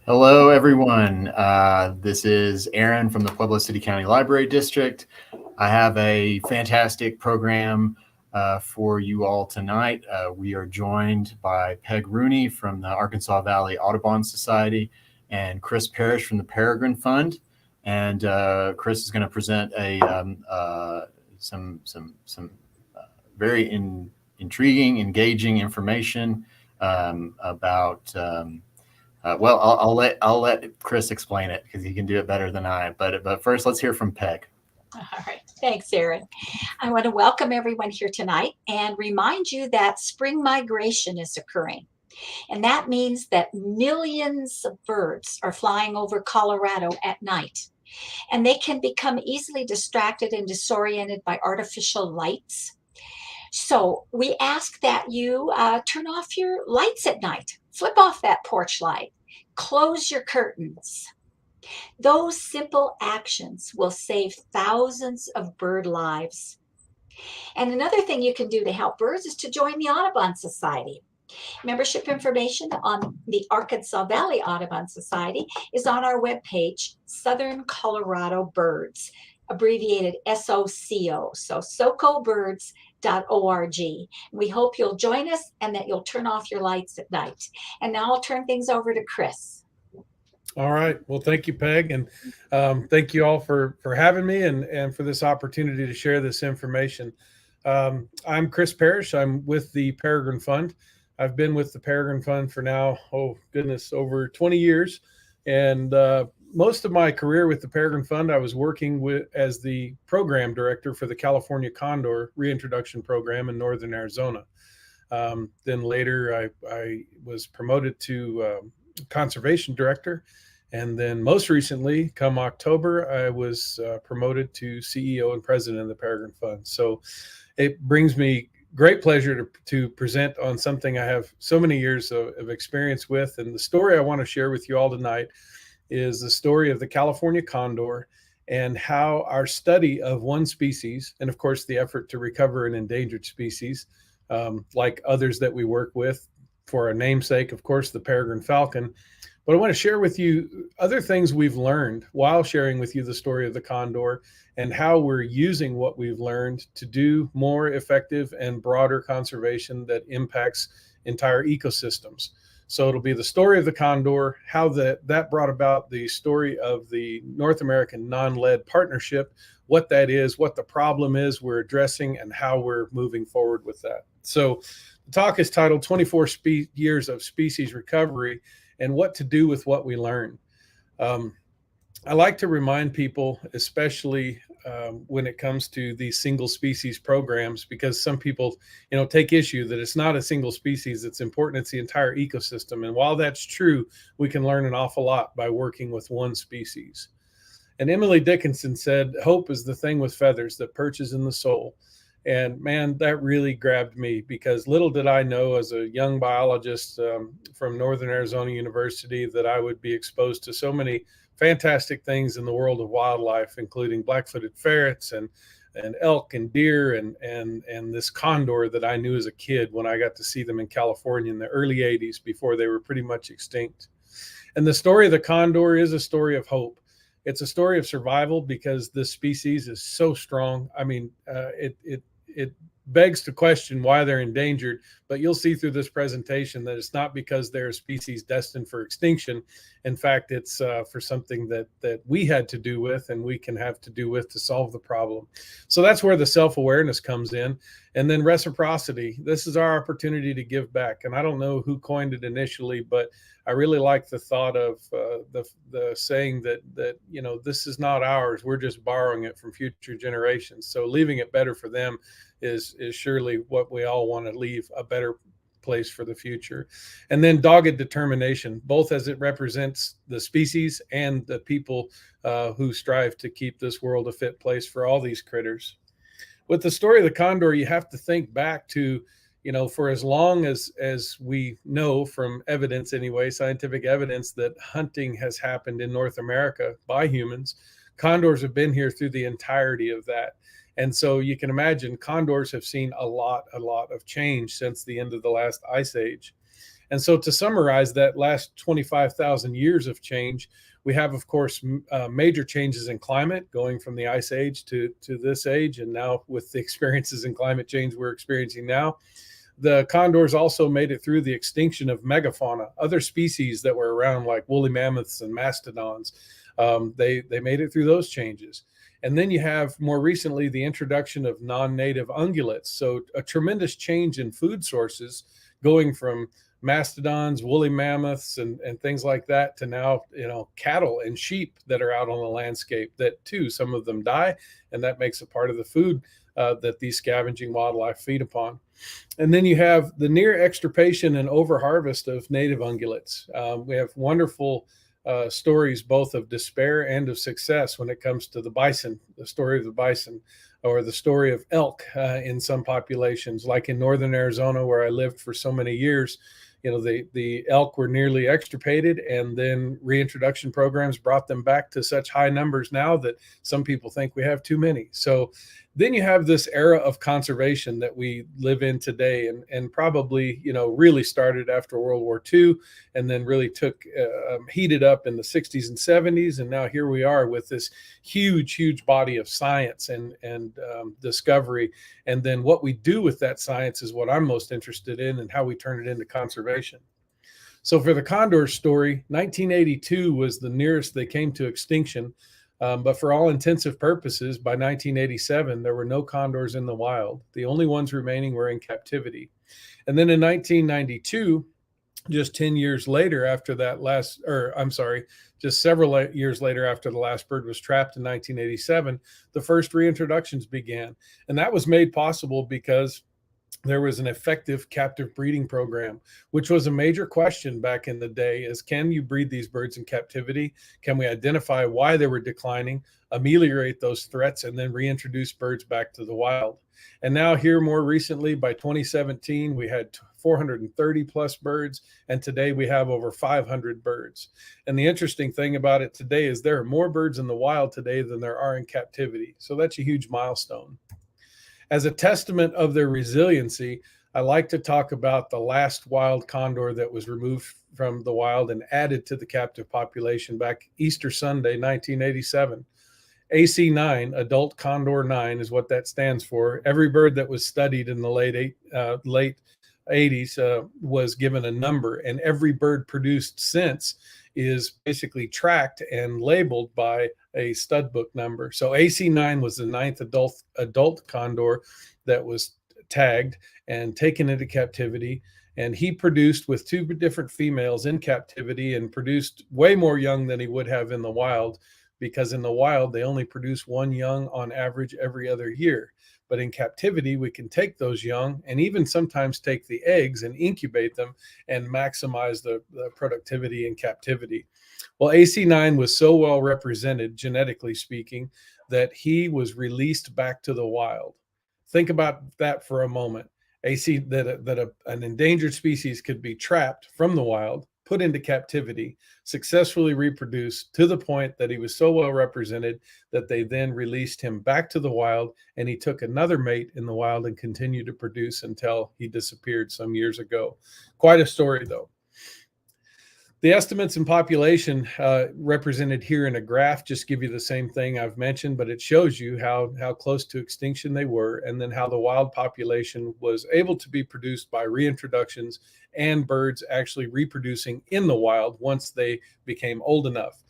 Hello, everyone. This is Aaron from the Pueblo City County Library District. I have a fantastic program for you all tonight. We are joined by Peregrine from the Arkansas Valley Audubon Society and Chris Parish from the Peregrine Fund. And Chris is going to present some very intriguing, engaging information about. Well, I'll let Chris explain it because he can do it better than I. But first, let's hear from Peg. All right. Thanks, Aaron. I want to welcome everyone here tonight and remind you that spring migration is occurring. And that means that millions of birds are flying over Colorado at night. And they can become easily distracted and disoriented by artificial lights. So we ask that you turn off your lights at night. Flip off that porch light. Close your curtains. Those simple actions will save thousands of bird lives. And another thing you can do to help birds is to join the Audubon Society. Membership information on the Arkansas Valley Audubon Society is on our webpage, Southern Colorado Birds, abbreviated SOCO, so socobirds.org. We hope you'll join us and that you'll turn off your lights at night. And now I'll turn things over to Chris. All right. Well, thank you, Peg. And thank you all for having me and for this opportunity to share this information. I'm Chris Parish. I'm with the Peregrine Fund. I've been with the Peregrine Fund for now, over 20 years. And most of my career with the Peregrine Fund, I was working as the program director for the California Condor Reintroduction Program in Northern Arizona. Then later, I was promoted to conservation director. And then most recently, come October, I was promoted to CEO and president of the Peregrine Fund. So it brings me great pleasure to present on something I have so many years of experience with. And the story I want to share with you all tonight is the story of the California condor and how our study of one species, and of course the effort to recover an endangered species, like others that we work with for a namesake, of course, the peregrine falcon. But I want to share with you other things we've learned while sharing with you the story of the condor and how we're using what we've learned to do more effective and broader conservation that impacts entire ecosystems. So it'll be the story of the condor, how that brought about the story of the North American NonLed partnership, what that is, what the problem is we're addressing, and how we're moving forward with that. So the talk is titled 24 Years of Species Recovery and What to Do with What We Learn. I like to remind people, especially when it comes to these single species programs, because some people, take issue that it's not a single species that's important, it's the entire ecosystem. And while that's true, we can learn an awful lot by working with one species. And Emily Dickinson said, "Hope is the thing with feathers that perches in the soul." And man, that really grabbed me, because little did I know as a young biologist from Northern Arizona University that I would be exposed to so many fantastic things in the world of wildlife, including black-footed ferrets and elk and deer and this condor that I knew as a kid when I got to see them in California in the early 80s before they were pretty much extinct. And the story of the condor is a story of hope. It's a story of survival because this species is so strong. I mean, it begs to question why they're endangered, but you'll see through this presentation that it's not because they're a species destined for extinction. In fact, it's for something that we had to do with and we can have to do with to solve the problem. So that's where the self-awareness comes in. And then reciprocity. This is our opportunity to give back. And I don't know who coined it initially, but I really like the thought of the saying that this is not ours. We're just borrowing it from future generations. So leaving it better for them is surely what we all want to leave, a better place for the future. And then dogged determination, both as it represents the species and the people who strive to keep this world a fit place for all these critters. With the story of the condor, you have to think back to, for as long as we know from evidence anyway, scientific evidence, that hunting has happened in North America by humans, condors have been here through the entirety of that. And so you can imagine condors have seen a lot of change since the end of the last ice age. And so to summarize that last 25,000 years of change, we have, of course, major changes in climate going from the ice age to this age. And now with the experiences in climate change we're experiencing now, the condors also made it through the extinction of megafauna, other species that were around like woolly mammoths and mastodons. They made it through those changes. And then you have more recently the introduction of non-native ungulates. So a tremendous change in food sources going from mastodons, woolly mammoths, and things like that to now, cattle and sheep that are out on the landscape that too, some of them die, and that makes it part of the food that these scavenging wildlife feed upon. And then you have the near extirpation and overharvest of native ungulates. We have wonderful stories both of despair and of success when it comes to the bison, the story of the bison, or the story of elk in some populations, like in northern Arizona, where I lived for so many years. The elk were nearly extirpated, and then reintroduction programs brought them back to such high numbers now that some people think we have too many. So then you have this era of conservation that we live in today, and probably, really started after World War II, and then really heated up in the 60s and 70s. And now here we are with this huge body of science and discovery. And then what we do with that science is what I'm most interested in, and how we turn it into conservation. So for the condor story, 1982 was the nearest they came to extinction. But for all intensive purposes, by 1987, there were no condors in the wild. The only ones remaining were in captivity. And then in 1992, just 10 years later after that just several years later after the last bird was trapped in 1987, the first reintroductions began. And that was made possible because there was an effective captive breeding program, which was a major question back in the day, is can you breed these birds in captivity? Can we identify why they were declining, ameliorate those threats, and then reintroduce birds back to the wild? And now here more recently, by 2017, we had 430 plus birds, and today we have over 500 birds. And the interesting thing about it today is there are more birds in the wild today than there are in captivity. So that's a huge milestone. As a testament of their resiliency, I like to talk about the last wild condor that was removed from the wild and added to the captive population back Easter Sunday, 1987. AC9, adult condor 9, is what that stands for. Every bird that was studied in the late 80s was given a number, and every bird produced since is basically tracked and labeled by a stud book number. So AC9 was the 9th adult condor that was tagged and taken into captivity. And he produced with 2 different females in captivity and produced way more young than he would have in the wild, because in the wild, they only produce 1 young on average every other year. But in captivity, we can take those young and even sometimes take the eggs and incubate them and maximize the productivity in captivity. Well, AC9 was so well represented, genetically speaking, that he was released back to the wild. Think about that for a moment. An endangered species could be trapped from the wild, put into captivity, successfully reproduced to the point that he was so well represented that they then released him back to the wild, and he took another mate in the wild and continued to produce until he disappeared some years ago. Quite a story, though. The estimates in population represented here in a graph just give you the same thing I've mentioned, but it shows you how close to extinction they were, and then how the wild population was able to be produced by reintroductions and birds actually reproducing in the wild once they became old enough.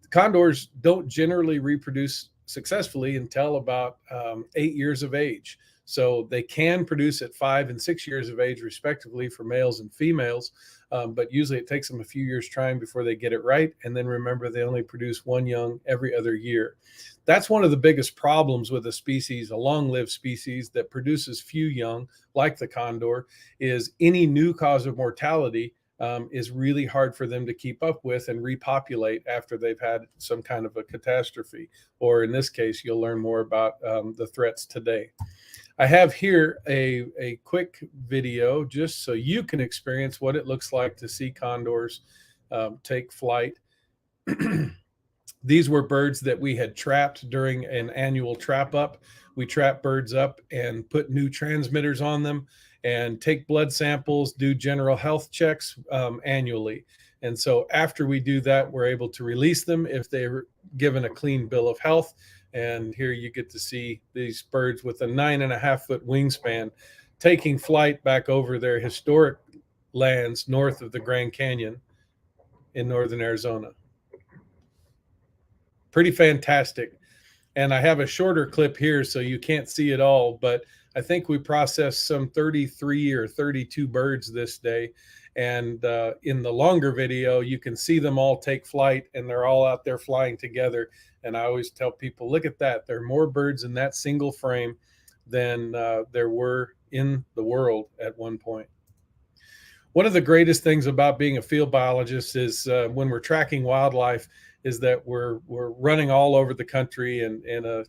The condors don't generally reproduce successfully until about 8 years of age. So they can produce at 5 and 6 years of age, respectively, for males and females. But usually it takes them a few years trying before they get it right. And then remember, they only produce 1 young every other year. That's one of the biggest problems with a species, a long-lived species that produces few young, like the condor, is any new cause of mortality is really hard for them to keep up with and repopulate after they've had some kind of a catastrophe. Or in this case, you'll learn more about the threats today. I have here a quick video just so you can experience what it looks like to see condors take flight. These were birds that we had trapped during an annual trap up. We trap birds up and put new transmitters on them and take blood samples, do general health checks annually. And so after we do that, we're able to release them if they're given a clean bill of health. And here you get to see these birds with a 9.5-foot wingspan taking flight back over their historic lands north of the Grand Canyon in northern Arizona. Pretty fantastic. And I have a shorter clip here, so you can't see it all, but I think we processed some 33 or 32 birds this day. And in the longer video, you can see them all take flight, and they're all out there flying together. And I always tell people, look at that. There are more birds in that single frame than there were in the world at one point. One of the greatest things about being a field biologist is when we're tracking wildlife is that we're running all over the country. And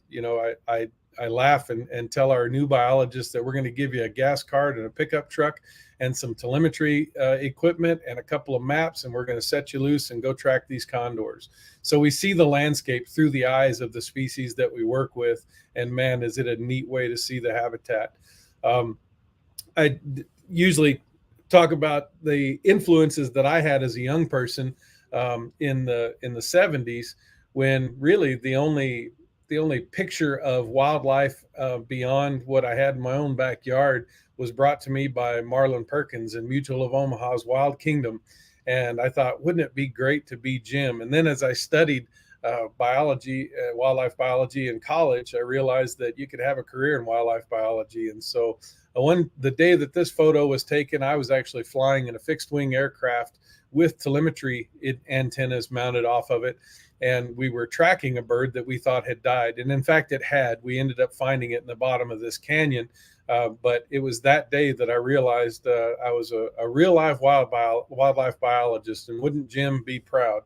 you know, I laugh and tell our new biologists that we're going to give you a gas card and a pickup truck and some telemetry equipment and a couple of maps, and we're going to set you loose and go track these condors. So we see the landscape through the eyes of the species that we work with, and man, is it a neat way to see the habitat. I usually talk about the influences that I had as a young person in the 70s, when really the only picture of wildlife beyond what I had in my own backyard was brought to me by Marlon Perkins and Mutual of Omaha's Wild Kingdom. And I thought, wouldn't it be great to be Jim? And then as I studied biology, wildlife biology in college, I realized that you could have a career in wildlife biology. And so the day that this photo was taken, I was actually flying in a fixed wing aircraft with telemetry antennas mounted off of it. And we were tracking a bird that we thought had died. And in fact, it had. We ended up finding it in the bottom of this canyon. But it was that day that I realized I was a real live wildlife biologist, and wouldn't Jim be proud?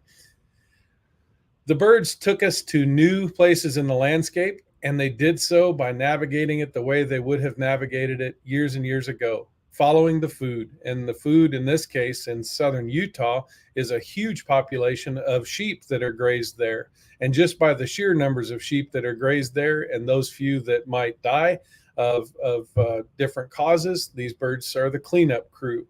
The birds took us to new places in the landscape, and they did so by navigating it the way they would have navigated it years and years ago, following the food. And the food in this case in southern Utah is a huge population of sheep that are grazed there. And just by the sheer numbers of sheep that are grazed there and those few that might die of different causes, these birds are the cleanup crew.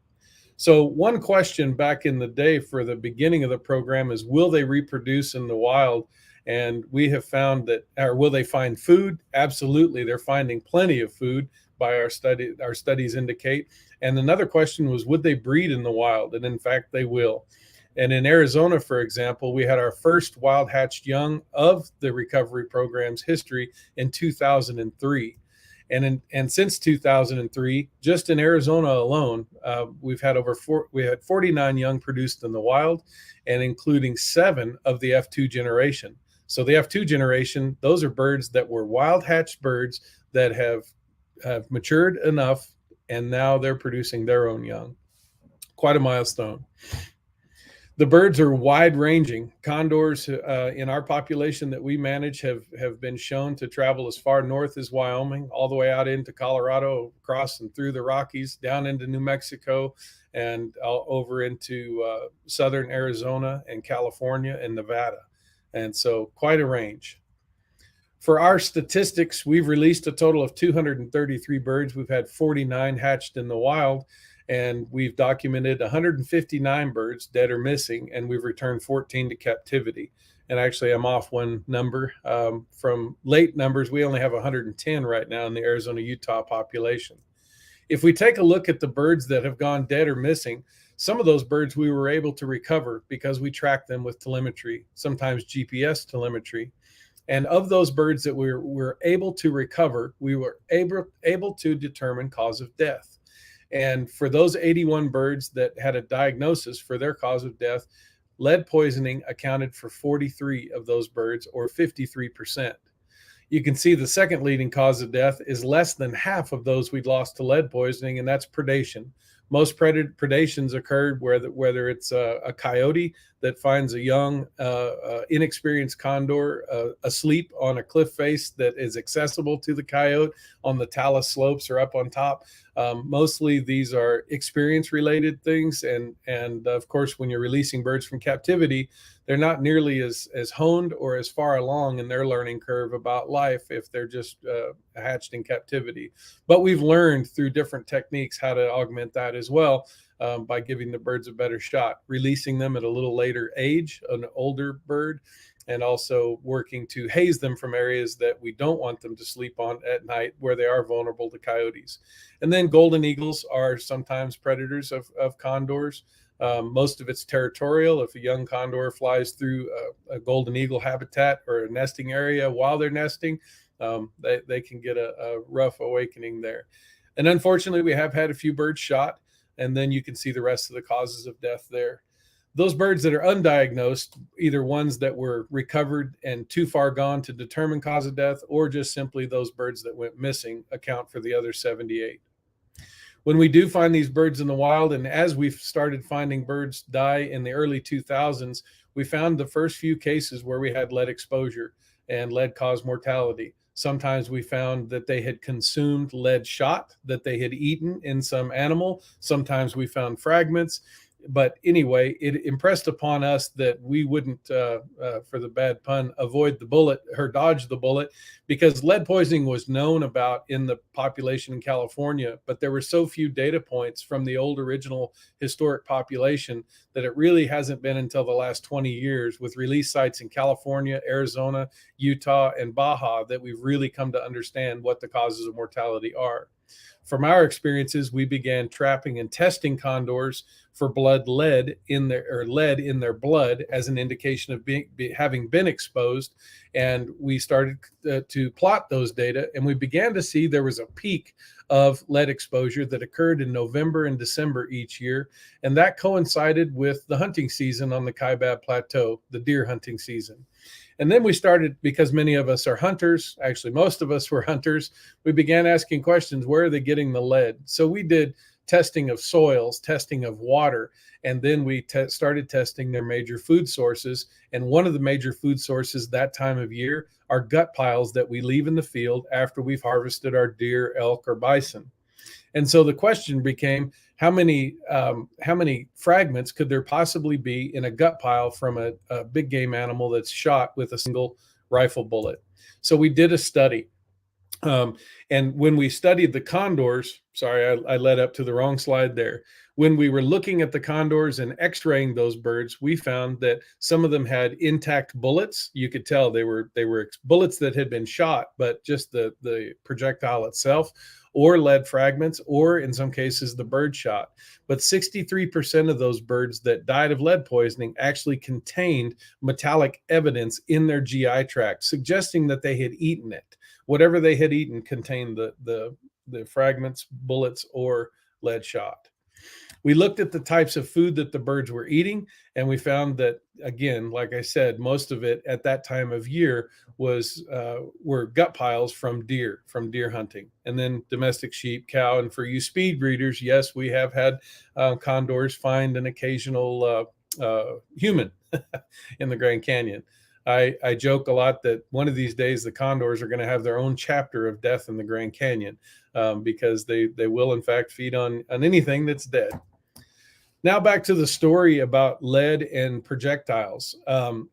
So one question back in the day for the beginning of the program is, will they reproduce in the wild? And we have found that, or will they find food? Absolutely. They're finding plenty of food by our studies indicate. And another question was, would they breed in the wild? And in fact, they will. And in Arizona, for example, we had our first wild hatched young of the recovery program's history in 2003. And since 2003, just in Arizona alone, we've had we had 49 young produced in the wild, and including 7 of the F2 generation. So the F2 generation, those are birds that were wild hatched birds that have matured enough, and now they're producing their own young. Quite a milestone. The birds are wide ranging. Condors in our population that we manage have been shown to travel as far north as Wyoming, all the way out into Colorado, across and through the Rockies, down into New Mexico, and over into southern Arizona and California and Nevada. And so quite a range. For our statistics, we've released a total of 233 birds. We've had 49 hatched in the wild, and we've documented 159 birds dead or missing, and we've returned 14 to captivity. And actually, I'm off one number. From late numbers, we only have 110 right now in the Arizona-Utah population. If we take a look at the birds that have gone dead or missing, some of those birds we were able to recover because we tracked them with telemetry, sometimes GPS telemetry. And of those birds that we were able to recover, we were able to determine cause of death. And for those 81 birds that had a diagnosis for their cause of death, lead poisoning accounted for 43 of those birds, or 53%. You can see the second leading cause of death is less than half of those we'd lost to lead poisoning, and that's predation. Most predations occurred whether it's a coyote that finds a young, inexperienced condor asleep on a cliff face that is accessible to the coyote on the talus slopes or up on top. Mostly these are experience-related things, and of course, when you're releasing birds from captivity, they're not nearly as honed or as far along in their learning curve about life if they're just hatched in captivity. But we've learned through different techniques how to augment that as well, by giving the birds a better shot, releasing them at a little later age, an older bird, and also working to haze them from areas that we don't want them to sleep on at night where they are vulnerable to coyotes. And then golden eagles are sometimes predators of condors. Most of it's territorial. If a young condor flies through a golden eagle habitat or a nesting area while they're nesting, they can get a rough awakening there. And unfortunately, we have had a few birds shot, and then you can see the rest of the causes of death there. Those birds that are undiagnosed, either ones that were recovered and too far gone to determine cause of death, or just simply those birds that went missing, account for the other 78. When we do find these birds in the wild, and as we've started finding birds die in the early 2000s, we found the first few cases where we had lead exposure and lead caused mortality. Sometimes we found that they had consumed lead shot that they had eaten in some animal. Sometimes we found fragments. But anyway, it impressed upon us that we wouldn't, for the bad pun, avoid the bullet or dodge the bullet, because lead poisoning was known about in the population in California, but there were so few data points from the old original historic population that it really hasn't been until the last 20 years with release sites in California, Arizona, Utah, and Baja that we've really come to understand what the causes of mortality are. From our experiences, we began trapping and testing condors for lead in their blood as an indication of having been exposed. And we started to plot those data, and we began to see there was a peak of lead exposure that occurred in November and December each year. And that coincided with the hunting season on the Kaibab Plateau, the deer hunting season. And then we started, because many of us are hunters, actually most of us were hunters, we began asking questions, where are they getting the lead? So we did testing of soils, testing of water, and then we started testing their major food sources. And one of the major food sources that time of year are gut piles that we leave in the field after we've harvested our deer, elk, or bison. And so the question became, how many fragments could there possibly be in a gut pile from a big game animal that's shot with a single rifle bullet? So we did a study. And when we studied the condors, sorry, I led up to the wrong slide there. When we were looking at the condors and x-raying those birds, we found that some of them had intact bullets. You could tell they were bullets that had been shot, but just the projectile itself, or lead fragments, or in some cases the bird shot. But 63% of those birds that died of lead poisoning actually contained metallic evidence in their GI tract, suggesting that they had eaten it. Whatever they had eaten contained the fragments, bullets, or lead shot. We looked at the types of food that the birds were eating, and we found that, again, like I said, most of it at that time of year were gut piles from deer hunting, and then domestic sheep, cow. And for you speed breeders, yes, we have had condors find an occasional human in the Grand Canyon. I joke a lot that one of these days the condors are going to have their own chapter of death in the Grand Canyon, because they will in fact feed on anything that's dead. Now back to the story about lead and projectiles.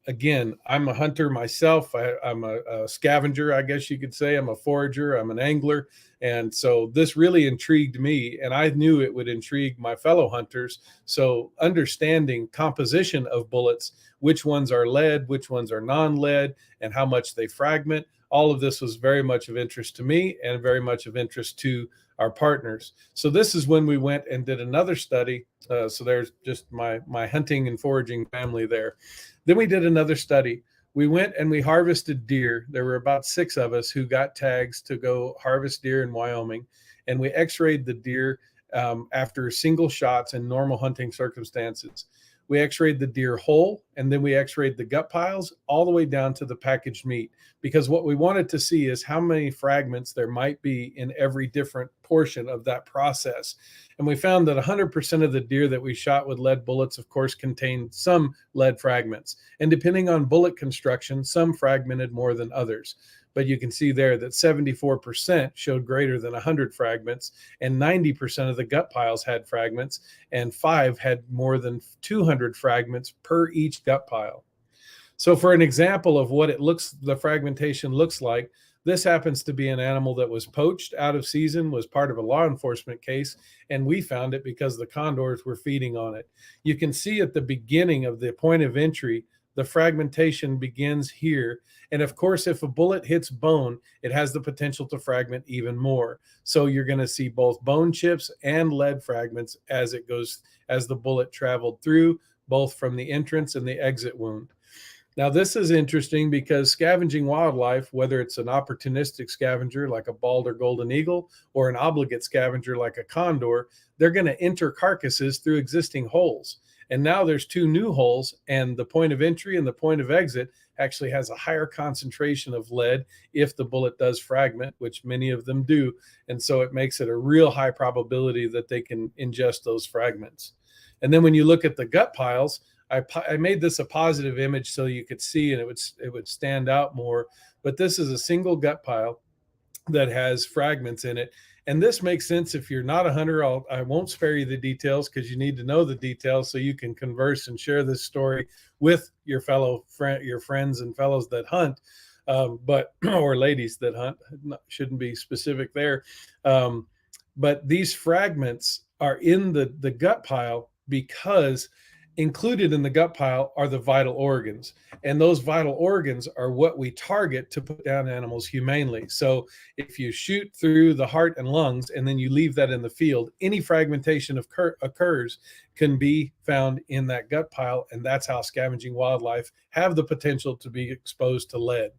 Again, I'm a hunter myself. I'm a scavenger, I guess you could say. I'm a forager. I'm an angler. And so this really intrigued me, and I knew it would intrigue my fellow hunters. So understanding composition of bullets, which ones are lead, which ones are non-lead, and how much they fragment, all of this was very much of interest to me and very much of interest to our partners. So this is when we went and did another study. So there's just my hunting and foraging family there. Then we did another study. We went and we harvested deer. There were about 6 of us who got tags to go harvest deer in Wyoming. And we x-rayed the deer after single shots in normal hunting circumstances. We x-rayed the deer whole, and then we x-rayed the gut piles all the way down to the packaged meat, because what we wanted to see is how many fragments there might be in every different portion of that process. And we found that 100% of the deer that we shot with lead bullets, of course, contained some lead fragments. And depending on bullet construction, some fragmented more than others. But you can see there that 74% showed greater than 100 fragments, and 90% of the gut piles had fragments, and 5 had more than 200 fragments per each gut pile. So for an example of what the fragmentation looks like, this happens to be an animal that was poached out of season, was part of a law enforcement case, and we found it because the condors were feeding on it. You can see at the beginning of the point of entry, the fragmentation begins here. And of course, if a bullet hits bone, it has the potential to fragment even more. So you're going to see both bone chips and lead fragments as the bullet traveled through, both from the entrance and the exit wound. Now, this is interesting because scavenging wildlife, whether it's an opportunistic scavenger like a bald or golden eagle or an obligate scavenger like a condor, they're going to enter carcasses through existing holes. And now there's 2 new holes, and the point of entry and the point of exit actually has a higher concentration of lead if the bullet does fragment, which many of them do. And so it makes it a real high probability that they can ingest those fragments. And then when you look at the gut piles, I made this a positive image so you could see and it would stand out more. But this is a single gut pile that has fragments in it. And this makes sense if you're not a hunter. I won't spare you the details because you need to know the details so you can converse and share this story with your friends and fellows that hunt, or ladies that hunt. Shouldn't be specific there. But these fragments are in the gut pile because included in the gut pile are the vital organs. And those vital organs are what we target to put down animals humanely. So if you shoot through the heart and lungs and then you leave that in the field, any fragmentation occurs can be found in that gut pile. And that's how scavenging wildlife have the potential to be exposed to lead.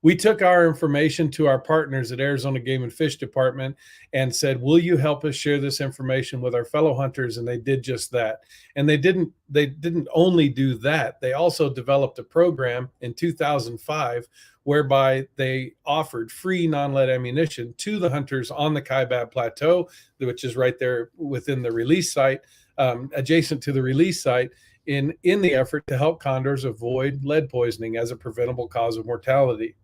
We took our information to our partners at Arizona Game and Fish Department and said, will you help us share this information with our fellow hunters? And they did just that. And they didn't only do that. They also developed a program in 2005 whereby they offered free non-lead ammunition to the hunters on the Kaibab Plateau, which is right there within the release site, adjacent to the release site, in the effort to help condors avoid lead poisoning as a preventable cause of mortality.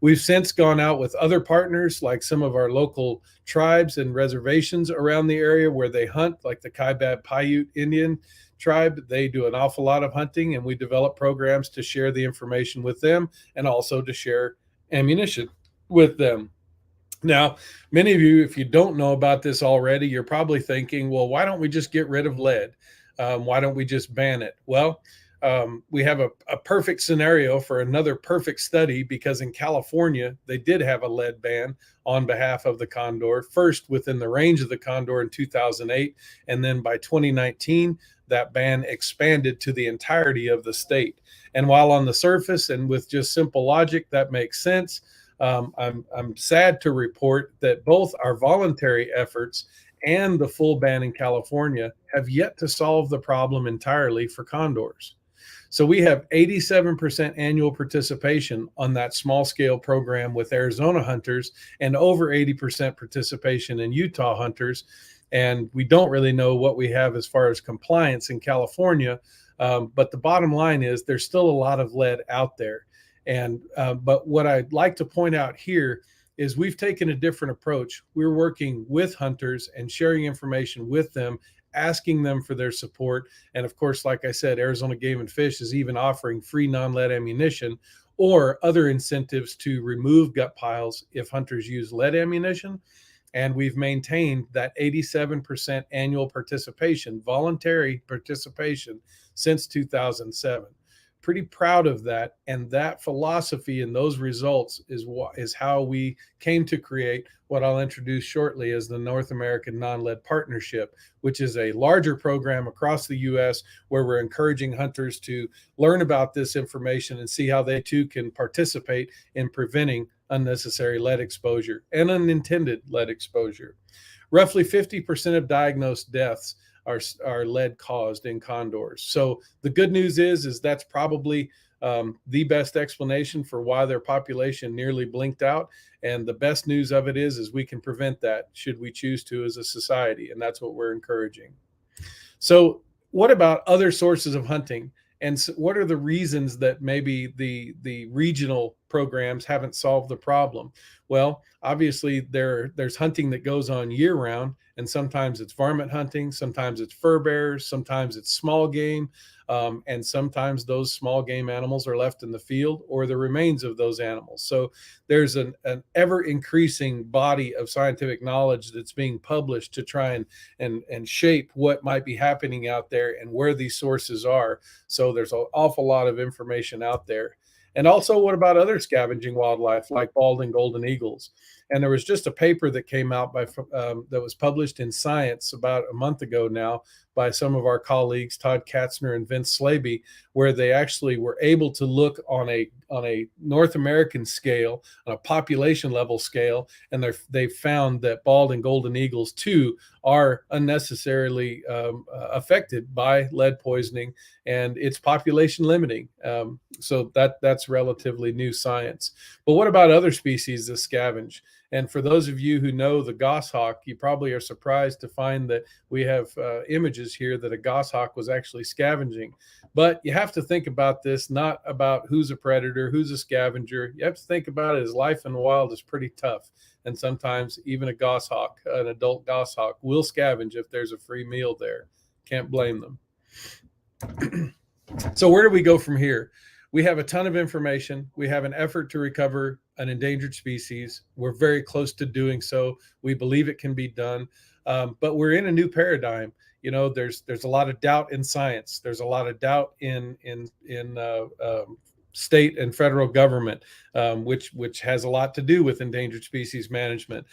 We've since gone out with other partners, like some of our local tribes and reservations around the area where they hunt, like the Kaibab Paiute Indian tribe. They do an awful lot of hunting, and we develop programs to share the information with them and also to share ammunition with them. Now, many of you, if you don't know about this already, you're probably thinking, well, why don't we just get rid of lead? Why don't we just ban it? Well, we have a perfect scenario for another perfect study, because in California, they did have a lead ban on behalf of the condor, first within the range of the condor in 2008. And then by 2019, that ban expanded to the entirety of the state. And while on the surface and with just simple logic, that makes sense, I'm sad to report that both our voluntary efforts and the full ban in California have yet to solve the problem entirely for condors. So we have 87% annual participation on that small scale program with Arizona hunters and over 80% participation in Utah hunters. And we don't really know what we have as far as compliance in California. But the bottom line is there's still a lot of lead out there. And but what I'd like to point out here is we've taken a different approach. We're working with hunters and sharing information with them, asking them for their support. And of course, like I said, Arizona Game and Fish is even offering free non-lead ammunition or other incentives to remove gut piles if hunters use lead ammunition. And we've maintained that 87% annual participation, voluntary participation, since 2007. Pretty proud of that. And that philosophy and those results is how we came to create what I'll introduce shortly as the North American Non-Lead Partnership, which is a larger program across the U.S. where we're encouraging hunters to learn about this information and see how they too can participate in preventing unnecessary lead exposure and unintended lead exposure. Roughly 50% of diagnosed deaths are lead caused in condors. So the good news is that's probably the best explanation for why their population nearly blinked out. And the best news of it is we can prevent that should we choose to as a society. And that's what we're encouraging. So what about other sources of hunting? And so what are the reasons that maybe the regional programs haven't solved the problem? Well, obviously there's hunting that goes on year round, and sometimes it's varmint hunting, sometimes it's fur bearers, sometimes it's small game, and sometimes those small game animals are left in the field or the remains of those animals. So there's an ever increasing body of scientific knowledge that's being published to try and shape what might be happening out there and where these sources are. So there's an awful lot of information out there. And also, what about other scavenging wildlife like bald and golden eagles? And there was just a paper that came out that was published in Science about a month ago now by some of our colleagues, Todd Katzner and Vince Slaby, where they actually were able to look on a North American scale, on a population level scale, and they found that bald and golden eagles too are unnecessarily affected by lead poisoning, and it's population limiting. So that's relatively new science. But what about other species that scavenge? And for those of you who know the goshawk, you probably are surprised to find that we have images here that a goshawk was actually scavenging. But you have to think about this, not about who's a predator, who's a scavenger. You have to think about it as life in the wild is pretty tough. And sometimes even a goshawk, an adult goshawk, will scavenge if there's a free meal there. Can't blame them. So where do we go from here? We have a ton of information. We have an effort to recover an endangered species. We're very close to doing so. We believe it can be done, but we're in a new paradigm. You know, there's a lot of doubt in science. There's a lot of doubt in state and federal government, which has a lot to do with endangered species management.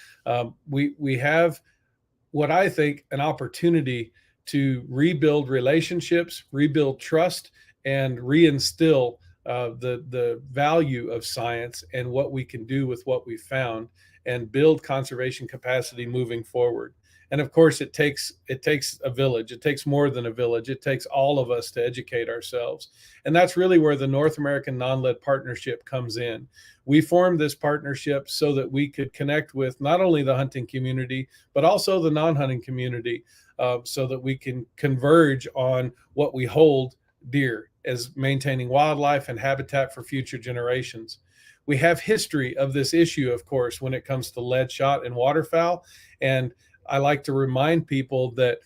We have what I think an opportunity to rebuild relationships, rebuild trust, and reinstill the value of science and what we can do with what we found, and build conservation capacity moving forward. And of course, it takes a village. It takes more than a village. It takes all of us to educate ourselves. And that's really where the North American NonLed Partnership comes in. We formed this partnership so that we could connect with not only the hunting community, but also the non-hunting community, so that we can converge on what we hold dear as maintaining wildlife and habitat for future generations. We have history of this issue, of course, when it comes to lead shot and waterfowl. And I like to remind people that,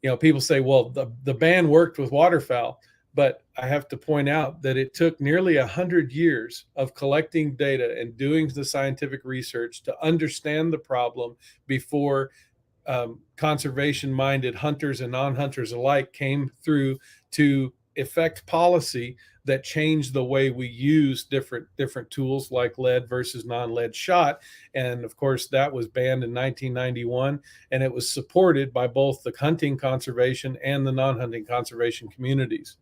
you know, people say, well, the ban worked with waterfowl, but I have to point out that it took nearly 100 years of collecting data and doing the scientific research to understand the problem before conservation-minded hunters and non-hunters alike came through to effect policy that changed the way we use different tools like lead versus non-lead shot. And of course, that was banned in 1991, and it was supported by both the hunting conservation and the non-hunting conservation communities.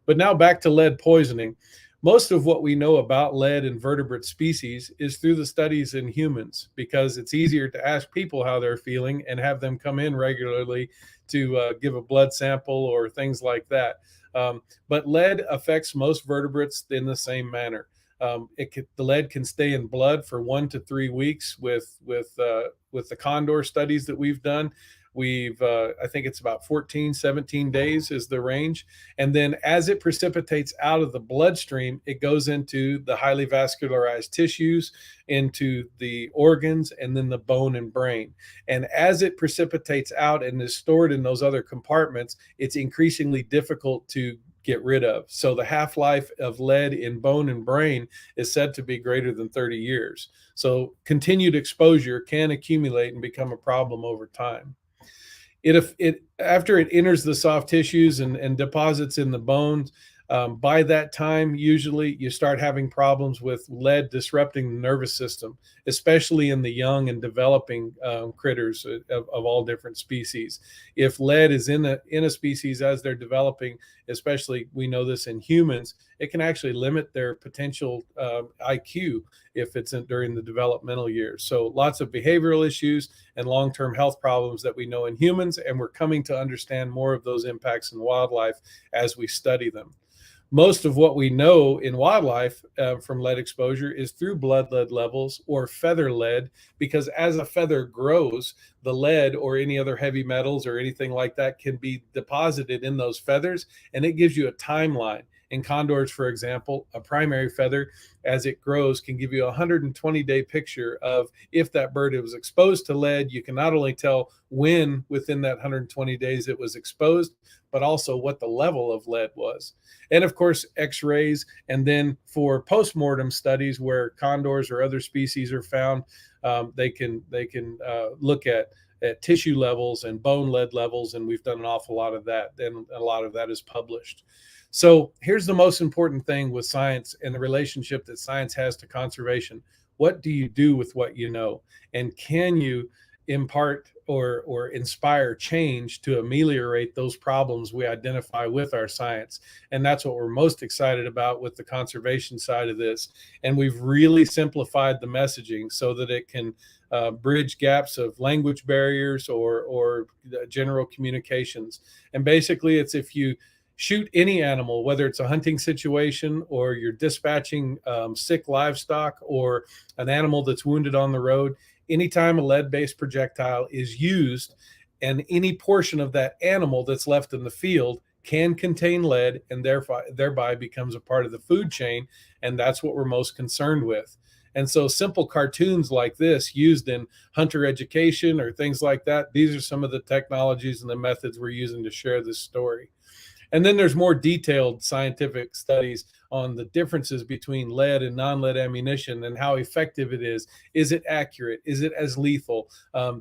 But now back to lead poisoning. Most of what we know about lead in vertebrate species is through the studies in humans, because it's easier to ask people how they're feeling and have them come in regularly to give a blood sample or things like that. But lead affects most vertebrates in the same manner. The lead can stay in blood for 1 to 3 weeks with the condor studies that we've done. I think it's about 14, 17 days is the range. And then as it precipitates out of the bloodstream, it goes into the highly vascularized tissues, into the organs, and then the bone and brain. And as it precipitates out and is stored in those other compartments, it's increasingly difficult to get rid of. So the half-life of lead in bone and brain is said to be greater than 30 years. So continued exposure can accumulate and become a problem over time. After it enters the soft tissues and deposits in the bones, by that time, usually you start having problems with lead disrupting the nervous system, especially in the young and developing critters of all different species. If lead is in a species as they're developing, especially we know this in humans, it can actually limit their potential IQ if it's during the developmental years. So lots of behavioral issues and long-term health problems that we know in humans, and we're coming to understand more of those impacts in wildlife as we study them. Most of what we know in wildlife from lead exposure is through blood lead levels or feather lead, because as a feather grows, the lead or any other heavy metals or anything like that can be deposited in those feathers, and it gives you a timeline. In condors, for example, a primary feather, as it grows, can give you a 120-day picture of if that bird was exposed to lead. You can not only tell when within that 120 days it was exposed, but also what the level of lead was. And of course, x-rays. And then for postmortem studies where condors or other species are found, they can look at tissue levels and bone lead levels. And we've done an awful lot of that. And a lot of that is published. So here's the most important thing with science and the relationship that science has to conservation. What do you do with what you know? And can you impart or inspire change to ameliorate those problems we identify with our science? And that's what we're most excited about with the conservation side of this. And we've really simplified the messaging so that it can bridge gaps of language barriers or general communications. And basically, it's if you shoot any animal, whether it's a hunting situation or you're dispatching sick livestock or an animal that's wounded on the road, anytime a lead-based projectile is used and any portion of that animal that's left in the field can contain lead and thereby becomes a part of the food chain. And that's what we're most concerned with. And so simple cartoons like this used in hunter education or things like that, these are some of the technologies and the methods we're using to share this story. And then there's more detailed scientific studies on the differences between lead and non-lead ammunition and how effective it is. Is it accurate? Is it as lethal?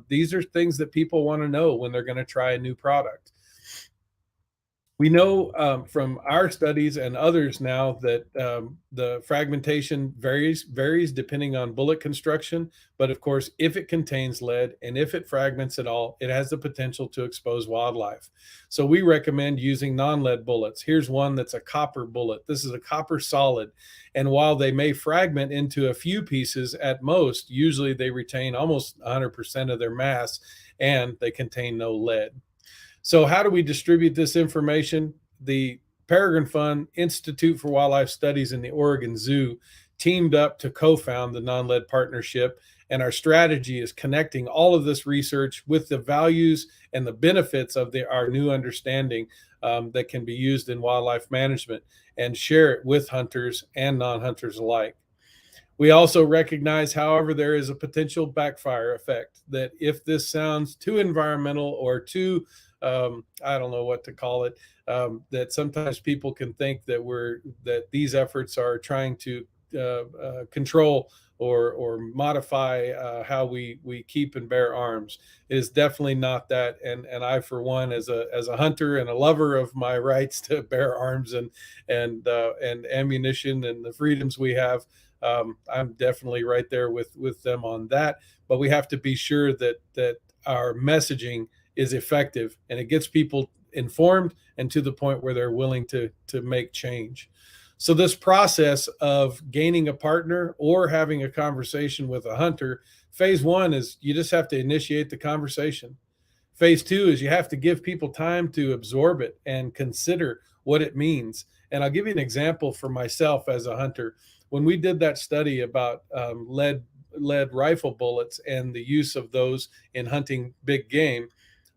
These are things that people want to know when they're going to try a new product. We know from our studies and others now that the fragmentation varies depending on bullet construction. But of course, if it contains lead and if it fragments at all, it has the potential to expose wildlife. So we recommend using non-lead bullets. Here's one that's a copper bullet. This is a copper solid. And while they may fragment into a few pieces at most, usually they retain almost 100% of their mass and they contain no lead. So how do we distribute this information? The Peregrine Fund, Institute for Wildlife Studies, and the Oregon Zoo teamed up to co-found the NonLed partnership. And our strategy is connecting all of this research with the values and the benefits of our new understanding that can be used in wildlife management and share it with hunters and non-hunters alike. We also recognize, however, there is a potential backfire effect, that if this sounds too environmental or too I don't know what to call it, that sometimes people can think that these efforts are trying to control or modify how we keep and bear arms. It is definitely not that. And I, for one, as a hunter and a lover of my rights to bear arms and ammunition and the freedoms we have, I'm definitely right there with them on that. But we have to be sure that our messaging is effective and it gets people informed and to the point where they're willing to make change. So this process of gaining a partner or having a conversation with a hunter, phase one is you just have to initiate the conversation. Phase two is you have to give people time to absorb it and consider what it means. And I'll give you an example for myself as a hunter. When we did that study about lead rifle bullets and the use of those in hunting big game,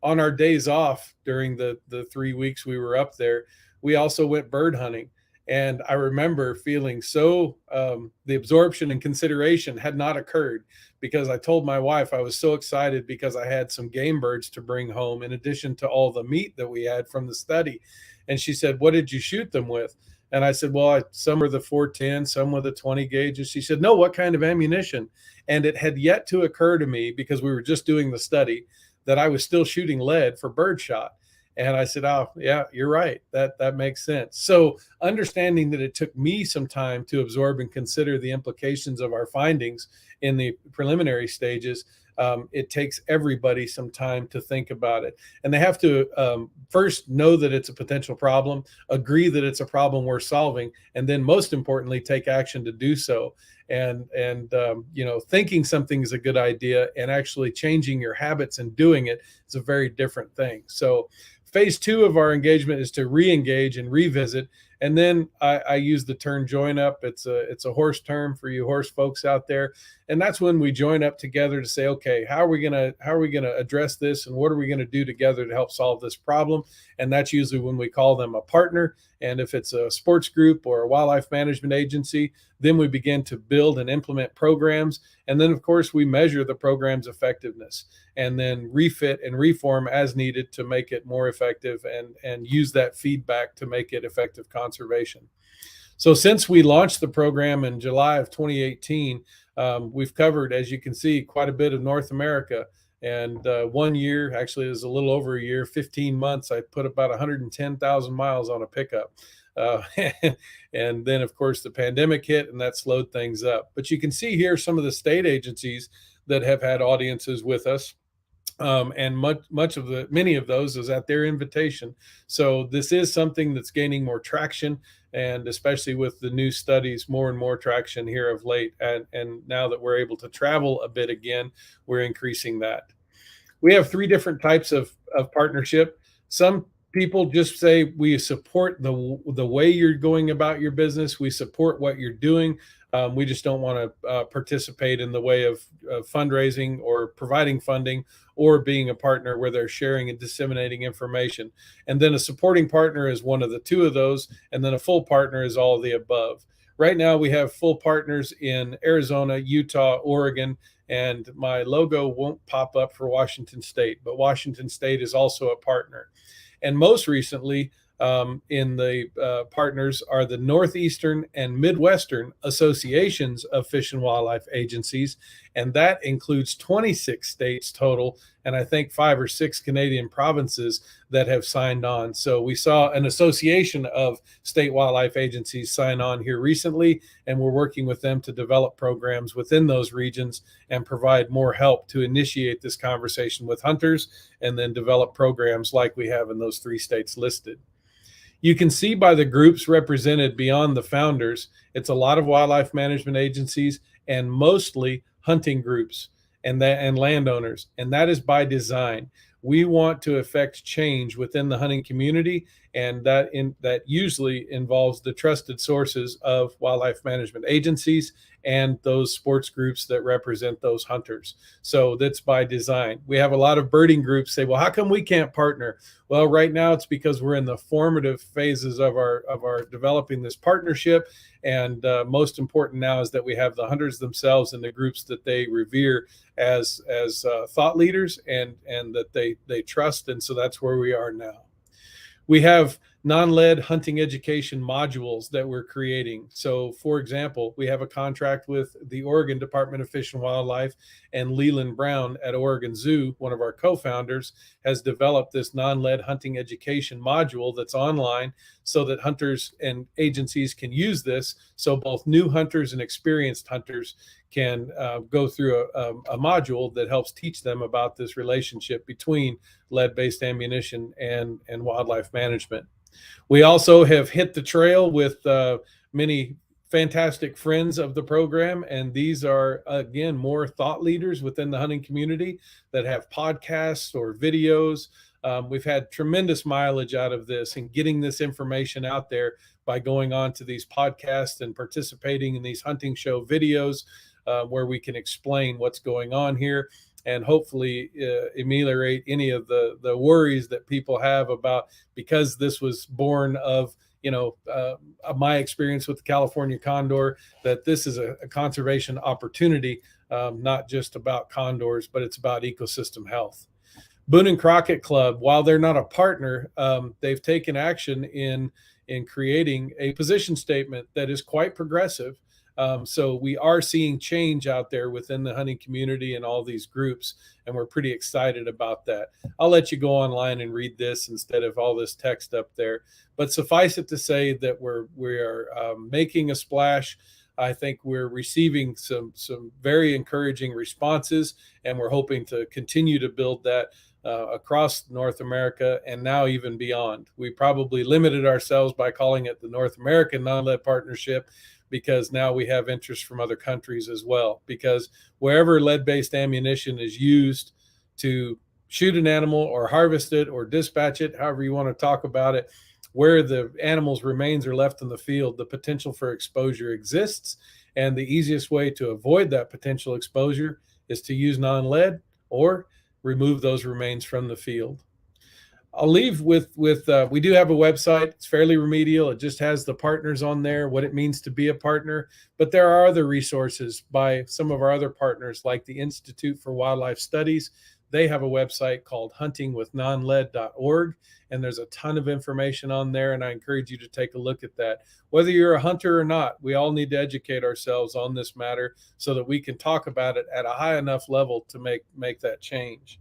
on our days off during the 3 weeks we were up there, we also went bird hunting. And I remember feeling so, the absorption and consideration had not occurred because I told my wife I was so excited because I had some game birds to bring home in addition to all the meat that we had from the study. And she said, "What did you shoot them with?" And I said, "Well, some were the 410, some were the 20 gauge." And she said, "No, what kind of ammunition?" And it had yet to occur to me, because we were just doing the study, that I was still shooting lead for birdshot. And I said, "Oh, yeah, you're right. That makes sense." So understanding that it took me some time to absorb and consider the implications of our findings in the preliminary stages, it takes everybody some time to think about it. And they have to first know that it's a potential problem, agree that it's a problem worth solving, and then most importantly, take action to do so. And thinking something is a good idea and actually changing your habits and doing it is a very different thing. So phase two of our engagement is to re-engage and revisit And then I use the term join up. It's a horse term for you horse folks out there. And that's when we join up together to say, okay, how are we gonna address this, and what are we gonna do together to help solve this problem? And that's usually when we call them a partner. And if it's a sports group or a wildlife management agency, then we begin to build and implement programs. And then, of course, we measure the program's effectiveness and then refit and reform as needed to make it more effective, and use that feedback to make it effective conservation. So since we launched the program in July of 2018, we've covered, as you can see, quite a bit of North America. And 1 year, actually, it was a little over a year, 15 months, I put about 110,000 miles on a pickup. And then, of course, the pandemic hit, and that slowed things up. But you can see here some of the state agencies that have had audiences with us. And many of those is at their invitation. So this is something that's gaining more traction, and especially with the new studies, more and more traction here of late. And now that we're able to travel a bit again, we're increasing that. We have 3 different types of partnership. Some people just say, we support the way you're going about your business. We support what you're doing. We just don't want to participate in the way of fundraising or providing funding, or being a partner where they're sharing and disseminating information. And then a supporting partner is one of the 2 of those. And then a full partner is all of the above. Right now, we have full partners in Arizona, Utah, Oregon, and my logo won't pop up for Washington State, but Washington State is also a partner. And most recently, in the partners are the Northeastern and Midwestern associations of fish and wildlife agencies. And that includes 26 states total, and I think 5 or 6 Canadian provinces that have signed on. So we saw an association of state wildlife agencies sign on here recently, and we're working with them to develop programs within those regions and provide more help to initiate this conversation with hunters, and then develop programs like we have in those 3 states listed. You can see by the groups represented beyond the founders, it's a lot of wildlife management agencies and mostly hunting groups and landowners. And that is by design. We want to affect change within the hunting community, and that usually involves the trusted sources of wildlife management agencies and those sports groups that represent those hunters. So that's by design. We have a lot of birding groups say, well, how come we can't partner? Well, right now it's because we're in the formative phases of our developing this partnership. And most important now is that we have the hunters themselves and the groups that they revere as thought leaders, and that they trust. And so that's where we are now. We have non-led hunting education modules that we're creating. So, for example, we have a contract with the Oregon Department of Fish and Wildlife, and Leland Brown at Oregon Zoo, one of our co-founders, has developed this non-led hunting education module that's online, so that hunters and agencies can use this. So both new hunters and experienced hunters can go through a module that helps teach them about this relationship between lead-based ammunition and wildlife management. We also have hit the trail with many fantastic friends of the program, and these are, again, more thought leaders within the hunting community that have podcasts or videos. We've had tremendous mileage out of this and getting this information out there by going on to these podcasts and participating in these hunting show videos, where we can explain what's going on here, and hopefully ameliorate any of the worries that people have about, because this was born of my experience with the California condor, that this is a conservation opportunity, not just about condors, but it's about ecosystem health. Boone and Crockett Club, while they're not a partner, they've taken action in creating a position statement that is quite progressive. So we are seeing change out there within the hunting community and all these groups, and we're pretty excited about that. I'll let you go online and read this instead of all this text up there. But suffice it to say that we are making a splash. I think we're receiving some very encouraging responses, and we're hoping to continue to build that across North America and now even beyond. We probably limited ourselves by calling it the North American Non-Led Partnership, because now we have interest from other countries as well. Because wherever lead-based ammunition is used to shoot an animal or harvest it or dispatch it, however you want to talk about it, where the animal's remains are left in the field, the potential for exposure exists. And the easiest way to avoid that potential exposure is to use non-lead or remove those remains from the field. I'll leave with we do have a website. It's fairly remedial. It just has the partners on there, what it means to be a partner. But there are other resources by some of our other partners, like the Institute for Wildlife Studies. They have a website called huntingwithnonled.org, and there's a ton of information on there, and I encourage you to take a look at that. Whether you're a hunter or not, we all need to educate ourselves on this matter so that we can talk about it at a high enough level to make that change.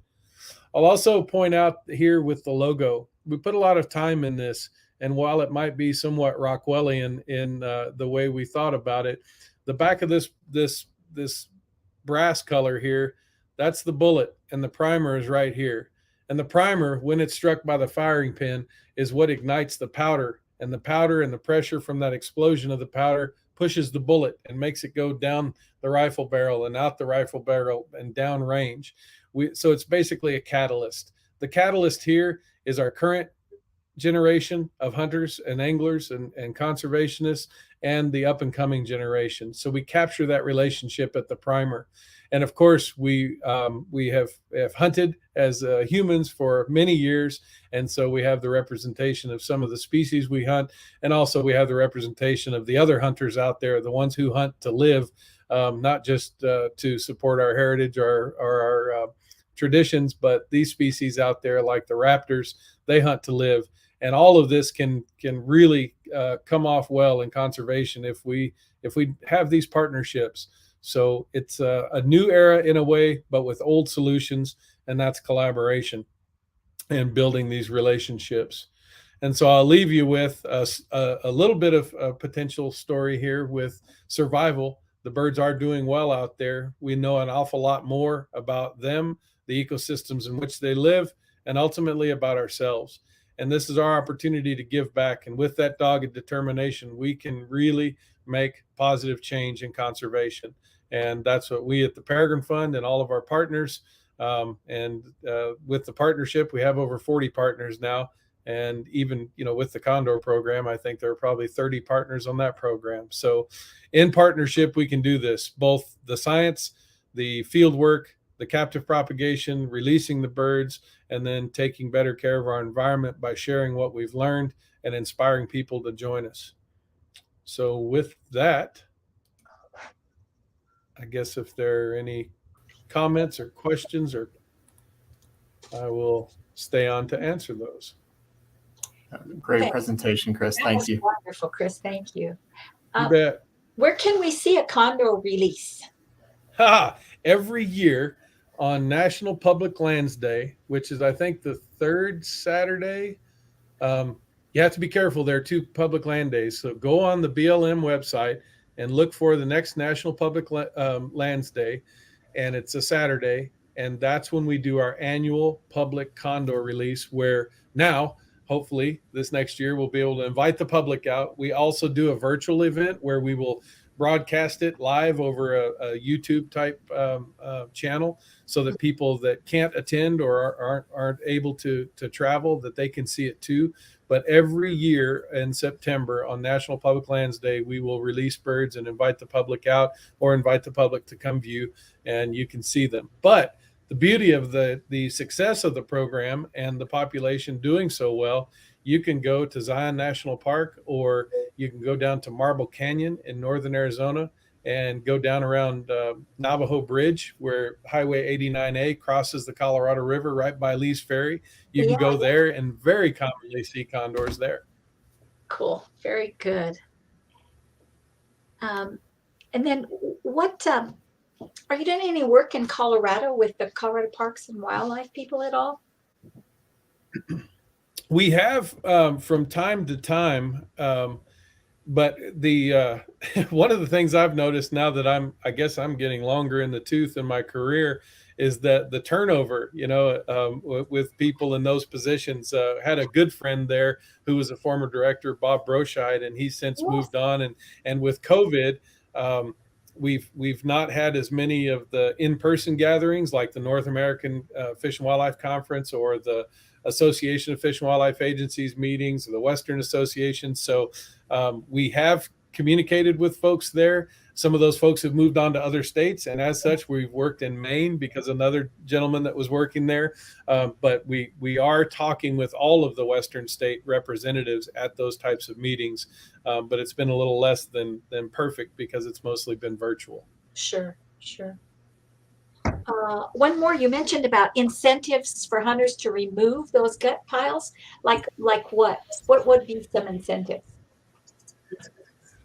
I'll also point out here with the logo, we put a lot of time in this, and while it might be somewhat Rockwellian in the way we thought about it, the back of this brass color here, that's the bullet, and the primer is right here. And the primer, when it's struck by the firing pin, is what ignites the powder, and the powder and the pressure from that explosion of the powder pushes the bullet and makes it go down the rifle barrel and out the rifle barrel and down range. So it's basically a catalyst. The catalyst here is our current generation of hunters and anglers and conservationists and the up and coming generation. So we capture that relationship at the primer. And of course, we have hunted as humans for many years. And so we have the representation of some of the species we hunt. And also we have the representation of the other hunters out there, the ones who hunt to live, not just to support our heritage or our traditions, but these species out there like the raptors, they hunt to live. And all of this can really come off well in conservation if we have these partnerships. So it's a new era in a way, but with old solutions, and that's collaboration and building these relationships. And so I'll leave you with a little bit of a potential story here with survival. The birds are doing well out there. We know an awful lot more about them, the ecosystems in which they live, and ultimately about ourselves. And this is our opportunity to give back. And with that dogged determination, we can really make positive change in conservation. And that's what we at the Peregrine Fund and all of our partners, with the partnership, we have over 40 partners now. And even, with the Condor program, I think there are probably 30 partners on that program. So in partnership, we can do this, both the science, the field work, the captive propagation, releasing the birds, and then taking better care of our environment by sharing what we've learned and inspiring people to join us. So with that, I guess if there are any comments or questions, or I will stay on to answer those. Great presentation, Chris. Thank you. Wonderful, Chris. Thank you. You bet. Where can we see a condor release? Every year on National Public Lands Day, which is, I think, the third Saturday. You have to be careful. There are two public land days. So go on the BLM website and look for the next National Public Lands Day. And it's a Saturday. And that's when we do our annual public condor release, where now, hopefully this next year, we'll be able to invite the public out. We also do a virtual event where we will broadcast it live over a YouTube type channel, so that people that can't attend or aren't able to travel, that they can see it too. But every year in September on National Public Lands Day, we will release birds and invite the public out, or invite the public to come view, and you can see them. But the beauty of the success of the program and the population doing so well, you can go to Zion National Park, or you can go down to Marble Canyon in northern Arizona and go down around Navajo Bridge, where Highway 89A crosses the Colorado River right by Lee's Ferry. You can go there and very commonly see condors there. Cool. Very good. And then what, are you doing any work in Colorado with the Colorado Parks and Wildlife people at all? We have from time to time, but the one of the things I've noticed now that I guess I'm getting longer in the tooth in my career is that the turnover, with people in those positions. Had a good friend there who was a former director, Bob Broscheid, and he's since moved on. And with COVID, we've not had as many of the in-person gatherings like the North American Fish and Wildlife Conference or the Association of Fish and Wildlife Agencies meetings, the Western Association. So we have communicated with folks there. Some of those folks have moved on to other states, and as such, we've worked in Maine because another gentleman that was working there. But we are talking with all of the Western state representatives at those types of meetings. But it's been a little less than perfect because it's mostly been virtual. Sure. One more, you mentioned about incentives for hunters to remove those gut piles. Like what? What would be some incentives?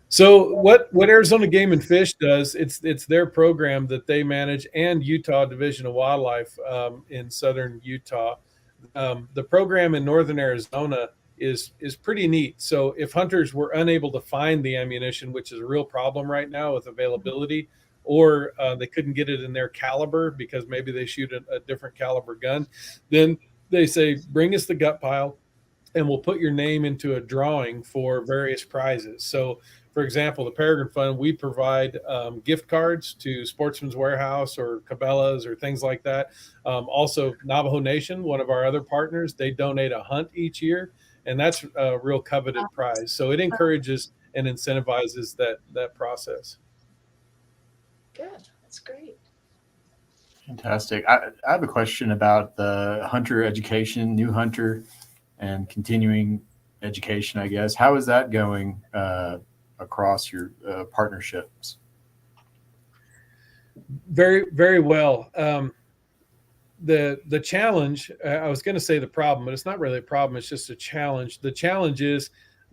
So what Arizona Game and Fish does, it's their program that they manage, and Utah Division of Wildlife in southern Utah. The program in northern Arizona is pretty neat. So if hunters were unable to find the ammunition, which is a real problem right now with availability, or they couldn't get it in their caliber because maybe they shoot a different caliber gun, then they say, bring us the gut pile and we'll put your name into a drawing for various prizes. So for example, the Peregrine Fund, we provide gift cards to Sportsman's Warehouse or Cabela's or things like that. Also, Navajo Nation, one of our other partners, they donate a hunt each year, and that's a real coveted prize. So it encourages and incentivizes that process. Good. That's great. Fantastic. I have a question about the hunter education, new hunter and continuing education, I guess. How is that going across your partnerships? Very, very well. The challenge, I was going to say the problem, but it's not really a problem. It's just a challenge. The challenge is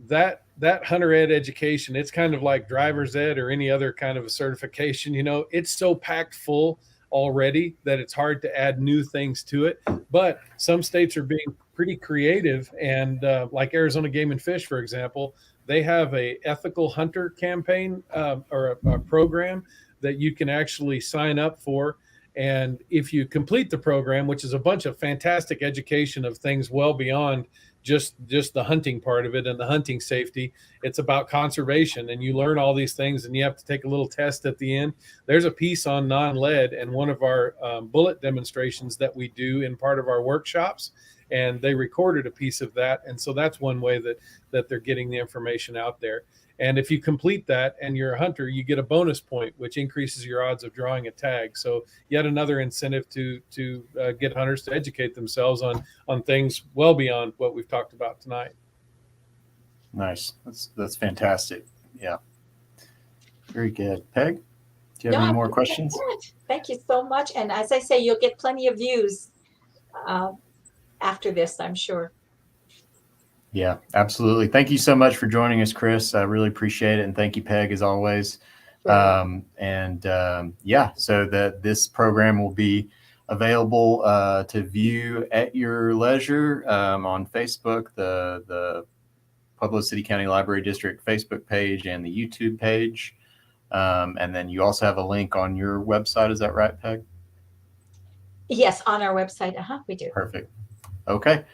that hunter ed education, it's kind of like driver's ed or any other kind of a certification. It's so packed full already that it's hard to add new things to it. But some states are being pretty creative, and like Arizona Game and Fish, for example, they have a ethical hunter campaign or a program that you can actually sign up for. And if you complete the program, which is a bunch of fantastic education of things well beyond just the hunting part of it and the hunting safety, it's about conservation, and you learn all these things, and you have to take a little test at the end. There's a piece on non-lead and one of our bullet demonstrations that we do in part of our workshops, and they recorded a piece of that. And so that's one way that they're getting the information out there. And if you complete that and you're a hunter, you get a bonus point, which increases your odds of drawing a tag. So yet another incentive to get hunters to educate themselves on things well beyond what we've talked about tonight. Nice. That's fantastic. Yeah. Very good. Peg, do you have any more questions? Thank you so much. And as I say, you'll get plenty of views after this, I'm sure. Yeah, absolutely. Thank you so much for joining us, Chris. I really appreciate it. And thank you, Peg, as always. Sure. So this program will be available to view at your leisure on Facebook, the Pueblo City County Library District Facebook page and the YouTube page. And then you also have a link on your website. Is that right, Peg? Yes, on our website. We do. Perfect. Okay.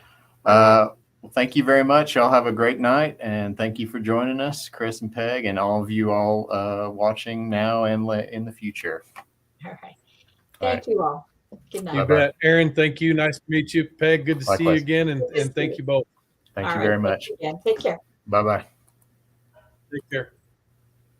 Well, thank you very much. Y'all have a great night, and thank you for joining us, Chris and Peg, and all of you all watching now and in the future. All right. Thank you all. Good night. You bet. Aaron, thank you. Nice to meet you. Peg, good to see you again, and thank you both. Thank you very much. Take care. Bye-bye. Take care.